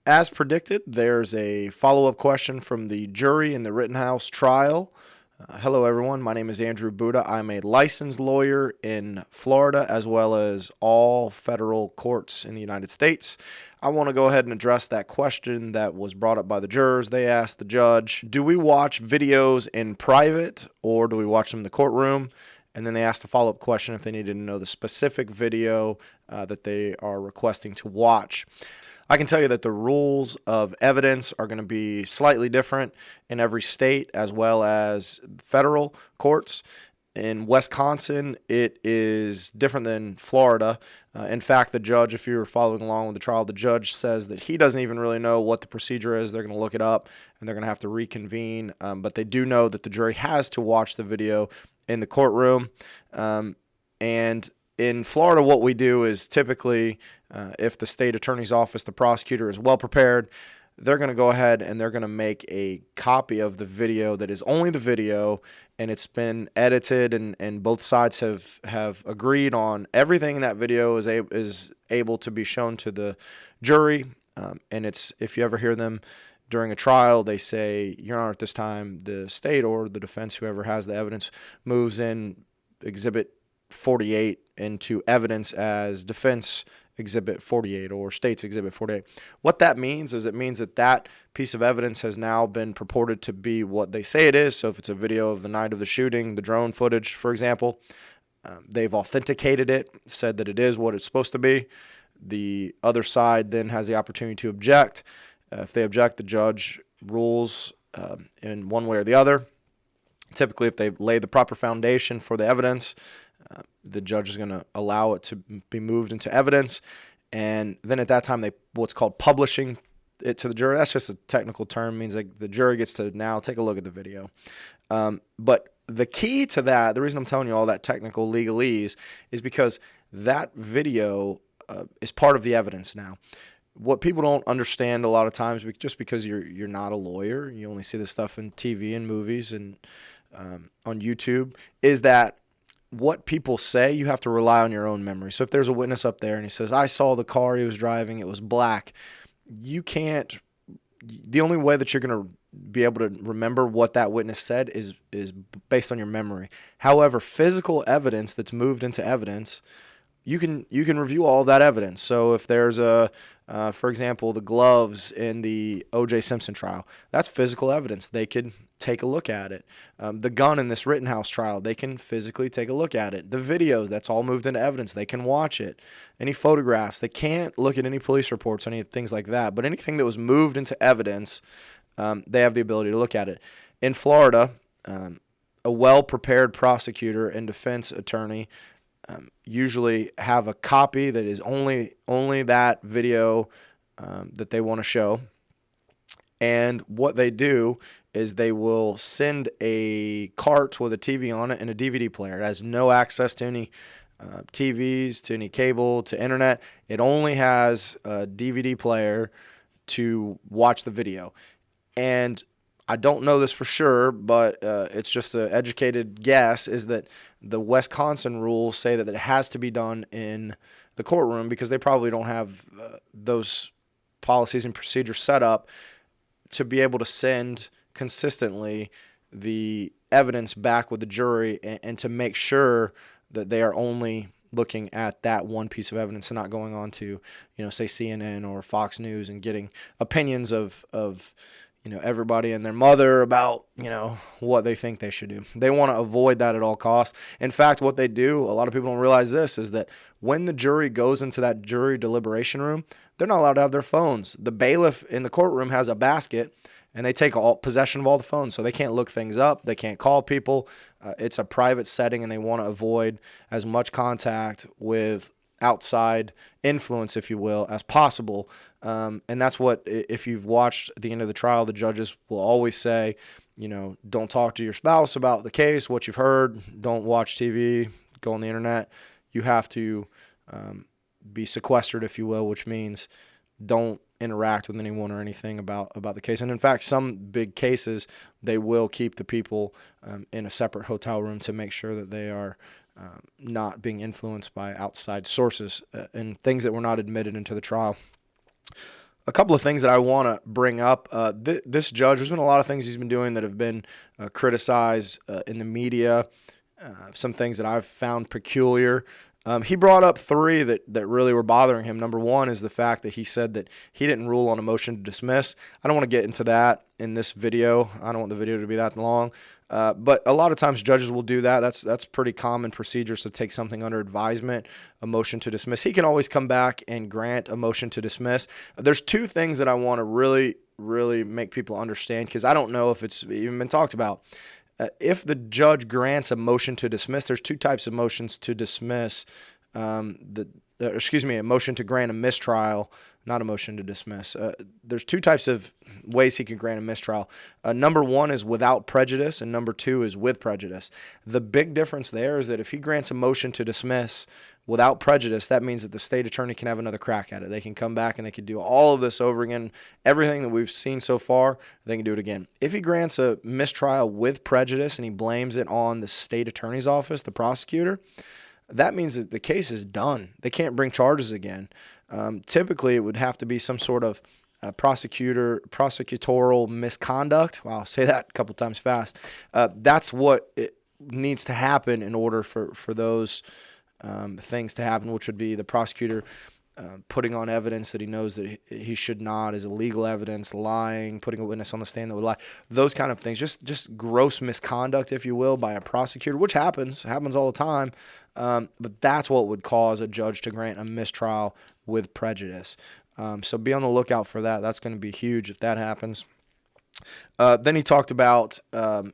As predicted, there's a follow-up question from the jury in the Rittenhouse trial. Hello, everyone. My name is Andrew Buda. I'm a licensed lawyer in Florida as well as all federal courts in the United States. I want to go ahead and address that question that was brought up by the jurors. They asked the judge, do we watch videos in private or do we watch them in the courtroom? And then they asked a follow-up question if they needed to know the specific video that they are requesting to watch. I can tell you that the rules of evidence are going to be slightly different in every state as well as federal courts. In Wisconsin, it is different than Florida. In fact, the judge, if you were following along with the trial, the judge says that he doesn't even really know what the procedure is. They're going to look it up, and they're going to have to reconvene. But they do know that the jury has to watch the video in the courtroom. And in Florida, what we do is typically, if the state attorney's office, the prosecutor, is well prepared, they're going to go ahead and they're going to make a copy of the video that is only the video, and it's been edited, and both sides have agreed on everything in that video is able to be shown to the jury. And it's, if you ever hear them during a trial, they say, Your Honor, at this time, the state or the defense, whoever has the evidence, moves in Exhibit 48 into evidence as defense Exhibit 48 or state's Exhibit 48. What that means is it means that that piece of evidence has now been purported to be what they say it is. So if it's a video of the night of the shooting, the drone footage, for example, they've authenticated it, said that it is what it's supposed to be. The other side then has the opportunity to object. If they object, the judge rules in one way or the other. Typically, if they've laid the proper foundation for the evidence, the judge is going to allow it to be moved into evidence, and then at that time, they what's called publishing it to the jury. That's just a technical term. It means like the jury gets to now take a look at the video. But the key to that, the reason I'm telling you all that technical legalese, is because that video is part of the evidence now. What people don't understand a lot of times, just because you're not a lawyer, you only see this stuff in TV and movies and on YouTube, is that what people say, you have to rely on your own memory. So if there's a witness up there and he says, I saw the car he was driving, it was black, you can't, the only way that you're going to be able to remember what that witness said is based on your memory. However, physical evidence that's moved into evidence, you can review all that evidence. So if there's for example, the gloves in the O.J. Simpson trial, that's physical evidence. They could take a look at it. The gun in this Rittenhouse trial, they can physically take a look at it. The videos, that's all moved into evidence. They can watch it. Any photographs, they can't look at any police reports, any things like that. But anything that was moved into evidence, they have the ability to look at it. In Florida, a well-prepared prosecutor and defense attorney usually have a copy that is only that video that they want to show. And what they do is they will send a cart with a TV on it and a DVD player. It has no access to any TVs, to any cable, to internet. It only has a DVD player to watch the video. And I don't know this for sure, but it's just an educated guess, is that the Wisconsin rules say that it has to be done in the courtroom because they probably don't have those policies and procedures set up to be able to send consistently the evidence back with the jury and to make sure that they are only looking at that one piece of evidence and not going on to, say CNN or Fox News and getting opinions of everybody and their mother about, what they think they should do. They want to avoid that at all costs. In fact, what they do, a lot of people don't realize this, is that when the jury goes into that jury deliberation room, they're not allowed to have their phones. The bailiff in the courtroom has a basket, and they take all possession of all the phones, so they can't look things up. They can't call people. It's a private setting, and they want to avoid as much contact with outside influence, if you will, as possible. And that's what, if you've watched at the end of the trial, the judges will always say, don't talk to your spouse about the case, what you've heard. Don't watch TV, go on the internet. You have to be sequestered, if you will, which means don't interact with anyone or anything about the case. And in fact, some big cases, they will keep the people in a separate hotel room to make sure that they are not being influenced by outside sources and things that were not admitted into the trial. A couple of things that I want to bring up. This judge, there's been a lot of things he's been doing that have been criticized in the media, some things that I've found peculiar. He brought up three that really were bothering him. Number one is the fact that he said that he didn't rule on a motion to dismiss. I don't want to get into that in this video. I don't want the video to be that long. But a lot of times judges will do that. That's pretty common procedure. So take something under advisement, a motion to dismiss. He can always come back and grant a motion to dismiss. There's two things that I want to really make people understand, because I don't know if it's even been talked about. If the judge grants a motion to dismiss, there's two types of motions to dismiss. A motion to grant a mistrial, not a motion to dismiss. There's two types of ways he can grant a mistrial. Number one is without prejudice, and number two is with prejudice. The big difference there is that if he grants a motion to dismiss without prejudice, that means that the state attorney can have another crack at it. They can come back and they can do all of this over again. Everything that we've seen so far, they can do it again. If he grants a mistrial with prejudice and he blames it on the state attorney's office, the prosecutor, that means that the case is done. They can't bring charges again. Typically, it would have to be some sort of prosecutorial misconduct. Wow, I'll say that a couple times fast. That's what it needs to happen in order for those things to happen, which would be the prosecutor putting on evidence that he knows that he should not, is illegal evidence, lying, putting a witness on the stand that would lie, those kind of things. Just gross misconduct, if you will, by a prosecutor, which happens all the time. But that's what would cause a judge to grant a mistrial with prejudice. So be on the lookout for that. That's going to be huge if that happens. Then he talked about him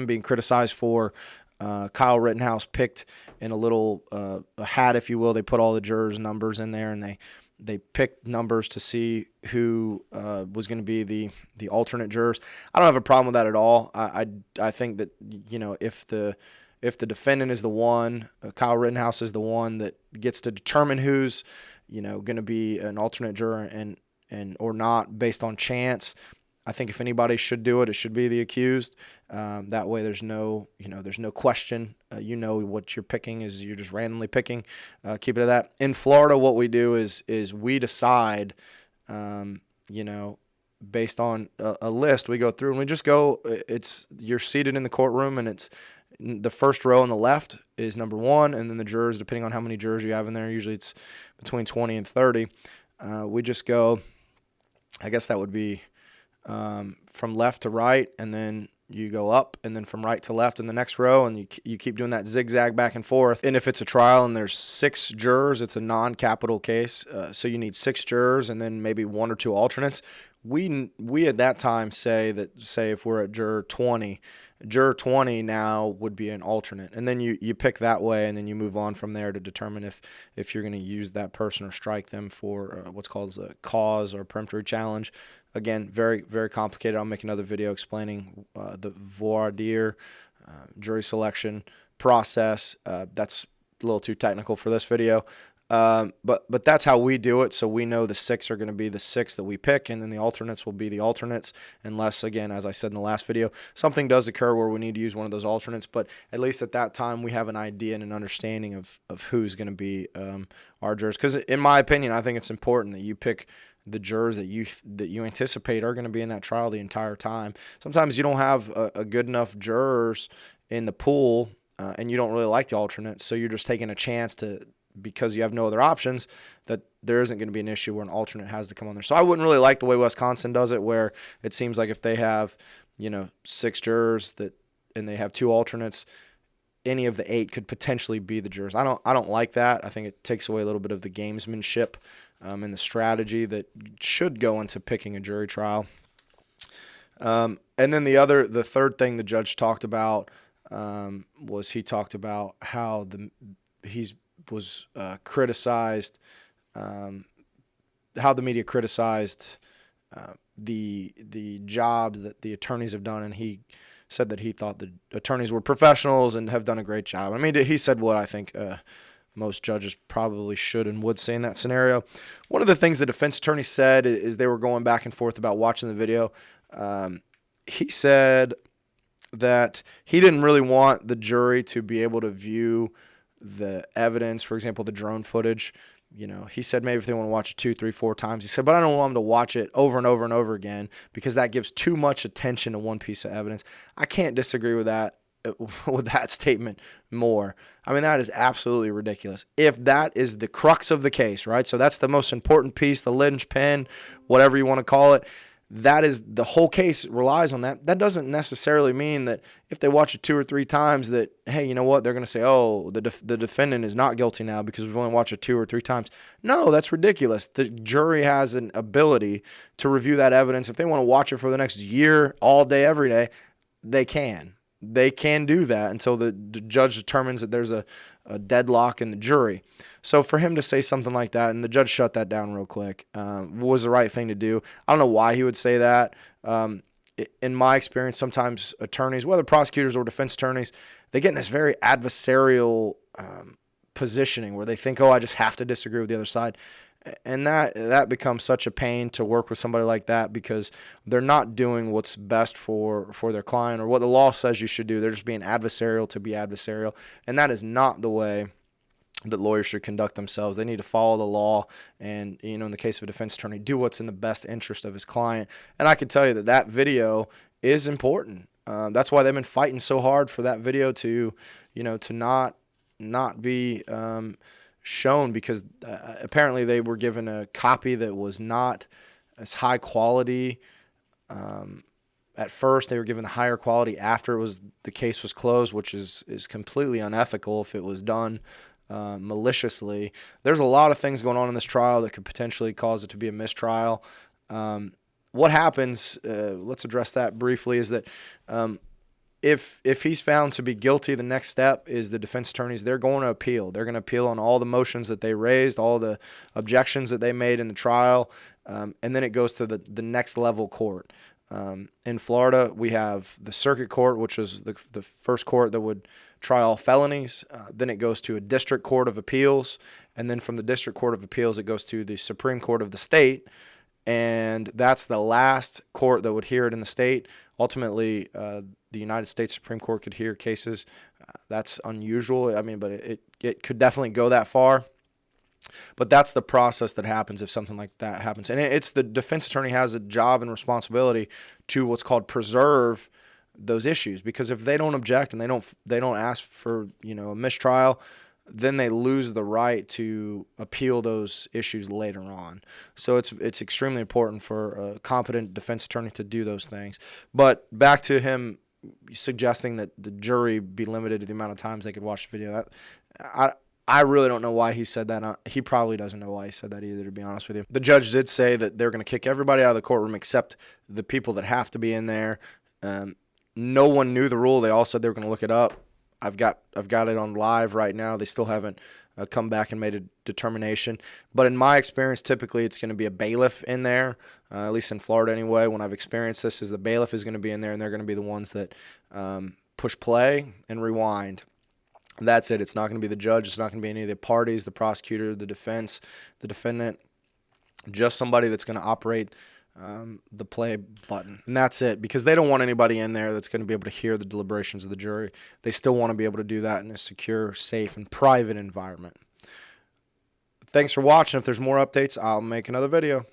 being criticized for Kyle Rittenhouse picked in a little a hat, if you will. They put all the jurors' numbers in there, and they picked numbers to see who was going to be the alternate jurors. I don't have a problem with that at all. I think that, if the defendant is the one, Kyle Rittenhouse is the one that gets to determine who's going to be an alternate juror and or not based on chance. I think if anybody should do it, it should be the accused. That way, there's no question. What you're picking is you're just randomly picking. Keep it at that. In Florida, what we do is we decide, based on a list. We go through and we just go. You're seated in the courtroom, and it's the first row on the left is number one, and then the jurors, depending on how many jurors you have in there, usually it's between 20 and 30. We just go. I guess that would be from left to right, and then you go up, and then from right to left in the next row, and you keep doing that zigzag back and forth. And if it's a trial and there's 6 jurors, it's a non-capital case, so you need 6 jurors and then maybe 1 or 2 alternates. We at that time say if we're at juror 20 now would be an alternate, and then you pick that way, and then you move on from there to determine if you're going to use that person or strike them for what's called a cause or peremptory challenge. Again, very, very complicated. I'll make another video explaining the voir dire, jury selection process. That's a little too technical for this video. But that's how we do it. So we know the 6 are going to be the 6 that we pick, and then the alternates will be the alternates, unless, again, as I said in the last video, something does occur where we need to use one of those alternates. But at least at that time, we have an idea and an understanding of who's going to be our jurors. Because in my opinion, I think it's important that you pick the jurors that you anticipate are going to be in that trial the entire time. Sometimes you don't have a good enough jurors in the pool, and you don't really like the alternates, so you're just taking a chance because you have no other options, that there isn't going to be an issue where an alternate has to come on there. So I wouldn't really like the way Wisconsin does it, where it seems like if they have 6 jurors and they have 2 alternates, any of the 8 could potentially be the jurors. I don't like that. I think it takes away a little bit of the gamesmanship and the strategy that should go into picking a jury trial. And then the third thing the judge talked about was he talked about how was criticized, how the media criticized the job that the attorneys have done, and he said that he thought the attorneys were professionals and have done a great job. I mean, he said what I think most judges probably should and would say in that scenario. One of the things the defense attorney said is they were going back and forth about watching the video. He said that he didn't really want the jury to be able to view the evidence, for example, the drone footage, he said maybe if they want to watch it 2, 3, 4 times. He said, but I don't want them to watch it over and over and over again because that gives too much attention to one piece of evidence. I can't disagree with that statement more. I mean, that is absolutely ridiculous. If that is the crux of the case, right? So that's the most important piece, the linchpin, whatever you want to call it. That is, the whole case relies on that. That doesn't necessarily mean that if they watch it 2 or 3 times that, hey, you know what, they're going to say, oh, the defendant is not guilty now because we've only watched it 2 or 3 times. No, that's ridiculous. The jury has an ability to review that evidence. If they want to watch it for the next year, all day, every day, they can. They can do that until the judge determines that there's a deadlock in the jury. So for him to say something like that, and the judge shut that down real quick, was the right thing to do. I don't know why he would say that. In my experience, sometimes attorneys, whether prosecutors or defense attorneys, they get in this very adversarial positioning where they think, oh, I just have to disagree with the other side. And that becomes such a pain to work with somebody like that because they're not doing what's best for their client or what the law says you should do. They're just being adversarial to be adversarial. And that is not the way that lawyers should conduct themselves. They need to follow the law and, in the case of a defense attorney, do what's in the best interest of his client. And I can tell you that video is important. That's why they've been fighting so hard for that video to not be shown because apparently they were given a copy that was not as high quality. At first, they were given the higher quality after the case was closed, which is completely unethical if it was done maliciously. There's a lot of things going on in this trial that could potentially cause it to be a mistrial. What happens, let's address that briefly, is that if he's found to be guilty, the next step is the defense attorneys, they're going to appeal. They're going to appeal on all the motions that they raised, all the objections that they made in the trial, and then it goes to the next level court. In Florida, we have the circuit court, which is the first court that would try all felonies. Then it goes to a district court of appeals, and then from the district court of appeals, it goes to the Supreme Court of the state, and that's the last court that would hear it in the state. Ultimately, the United States Supreme Court could hear cases. That's unusual. I mean, but it could definitely go that far. But that's the process that happens if something like that happens. And it's the defense attorney has a job and responsibility to what's called preserve those issues, because if they don't object and they don't ask for a mistrial, then they lose the right to appeal those issues later on. So it's extremely important for a competent defense attorney to do those things. But back to him suggesting that the jury be limited to the amount of times they could watch the video. I really don't know why he said that. He probably doesn't know why he said that either, to be honest with you. The judge did say that they're going to kick everybody out of the courtroom except the people that have to be in there. No one knew the rule. They all said they were going to look it up. I've got it on live right now. They still haven't come back and made a determination. But in my experience, typically it's going to be a bailiff in there, at least in Florida anyway. When I've experienced this, is the bailiff is going to be in there, and they're going to be the ones that push play and rewind. That's it. It's not going to be the judge. It's not going to be any of the parties, the prosecutor, the defense, the defendant, just somebody that's going to operate the play button. And that's it, because they don't want anybody in there that's going to be able to hear the deliberations of the jury. They still want to be able to do that in a secure, safe, and private environment. Thanks for watching. If there's more updates, I'll make another video.